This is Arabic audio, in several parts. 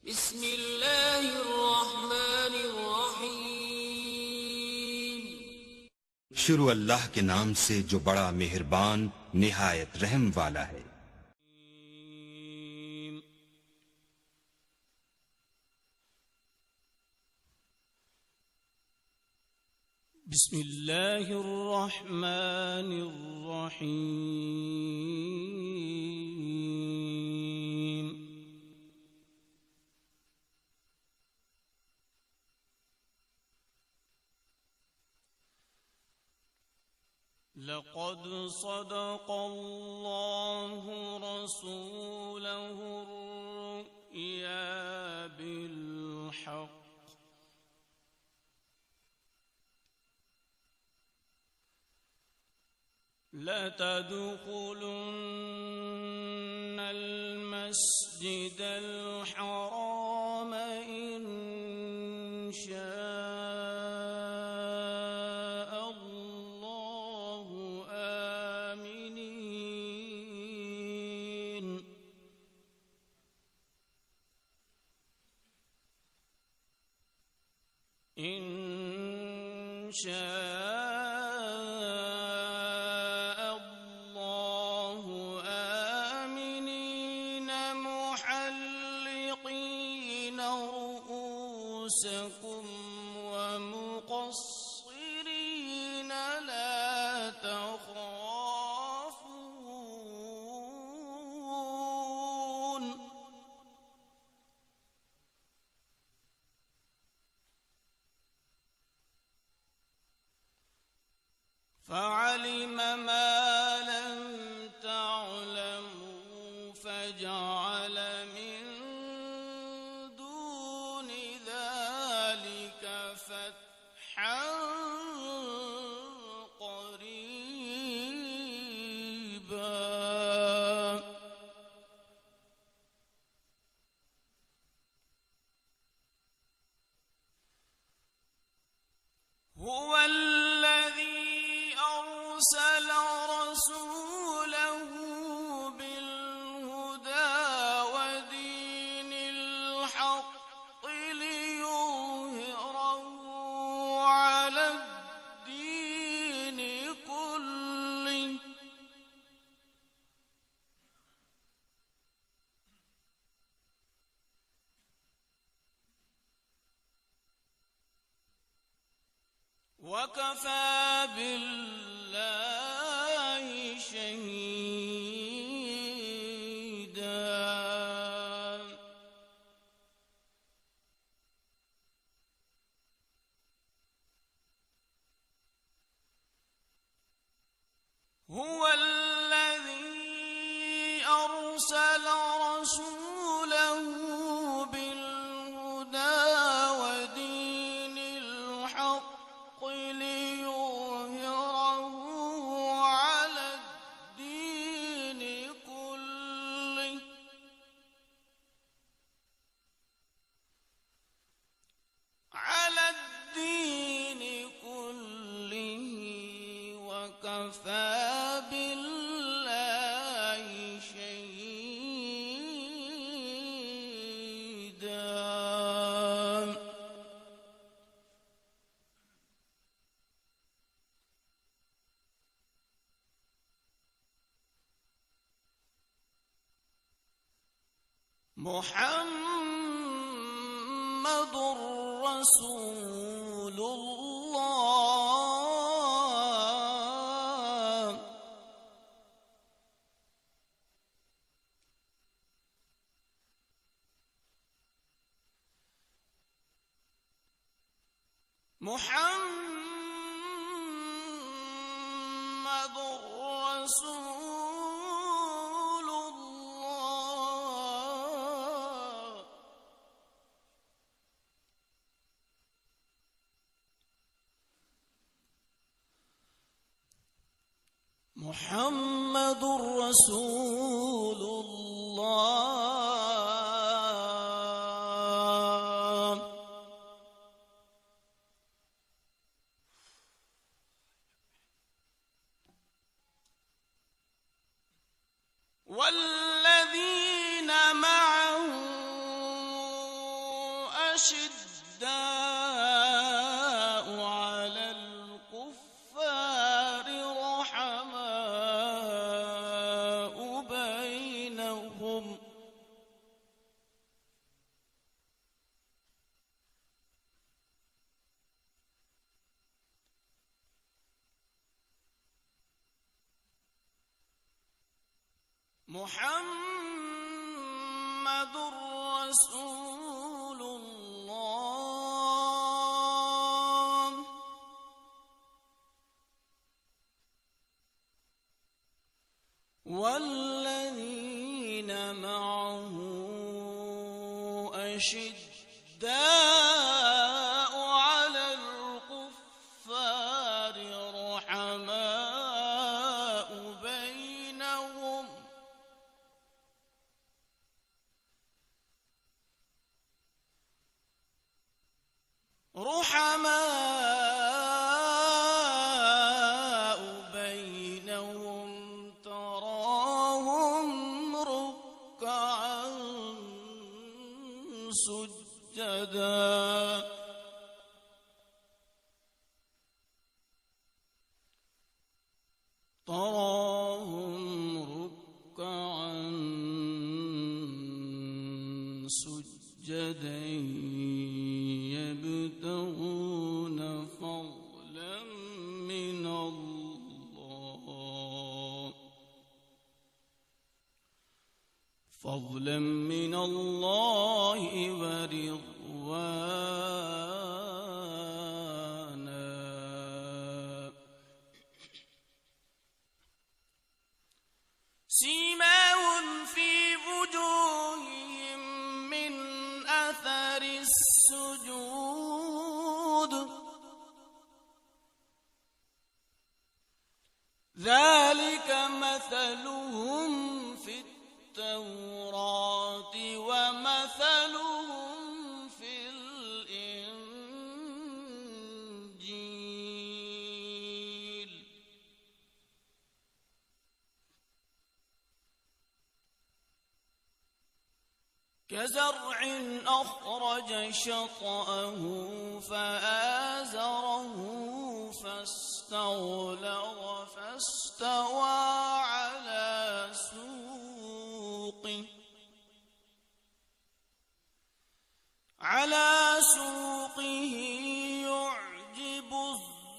بسم الله الرحمن الرحیم शुरू अल्लाह के नाम से जो बड़ा मेहरबान निहायत रहम वाला है। بسم الله الرحمن الرحیم لقد صدق الله رسوله الرؤيا بالحق لتدخلن المسجد الحرام إن شاء الله آمنين إن شاء ومقصرين لا تخافون فعلم ما لم تعلموا فجعل من دون ذلك فتحا قريبا هو الذي أرسل رسوله بالهدى ودين الحق ليظهره على الدين كله وكفى بالله شهيدا هو الذي أرسل رسوله بالهدى ودين الحق ليظهره على الدين كله وكفى بالله شهيدا محمد رسول الله محمد رسول الله محمد رسول الله والذين معه أشداء على الكفار رحماء بينهم محمد رسول الله والذين معه أشداء على الكفار رحماء بينهم تراهم ركعا سجدا يبتغون فضلا من الله ورضوانا سيماهم في وجوههم من أثر السجود ذلك مثلهم في التوراة ومثلهم في الإنجيل كزرع أخرج شطأه فآزره فاستغلظ فاستوى على سوقه يعجب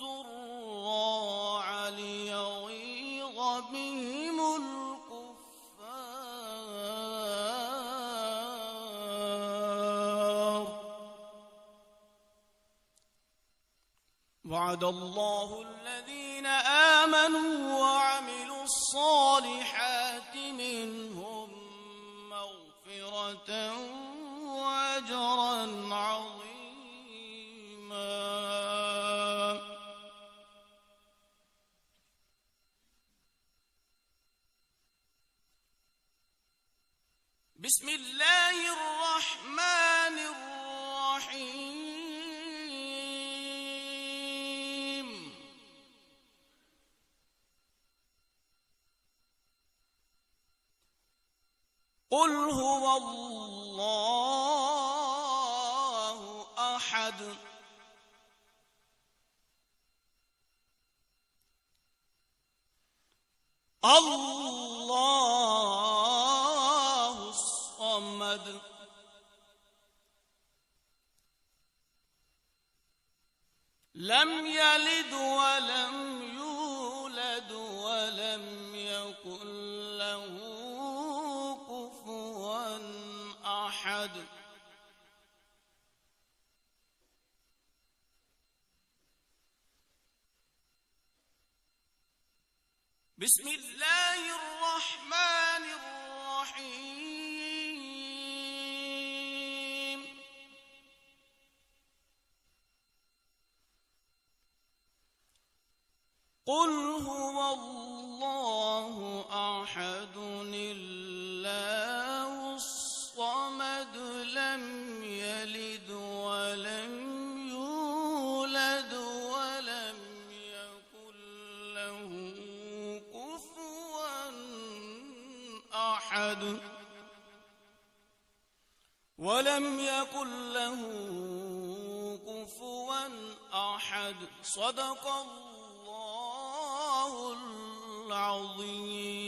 الزراع ليغيظ بهم الكفار وعد الله الذين آمنوا وعملوا الصالحات منهم مغفرة وأجرا عظيما بسم الله الرحمن الرحيم قل هو الله أحد الله الصمد لم يلد ولم يولد ولم يكن له كفوا أحد بسم الله الرحمن الرحيم قل هو الله أحد الله الصمد لم يلد ولم يولد ولم يكن له كفوا أحد ولم ولم يكن له كفوا أحد. صدق الله العظيم.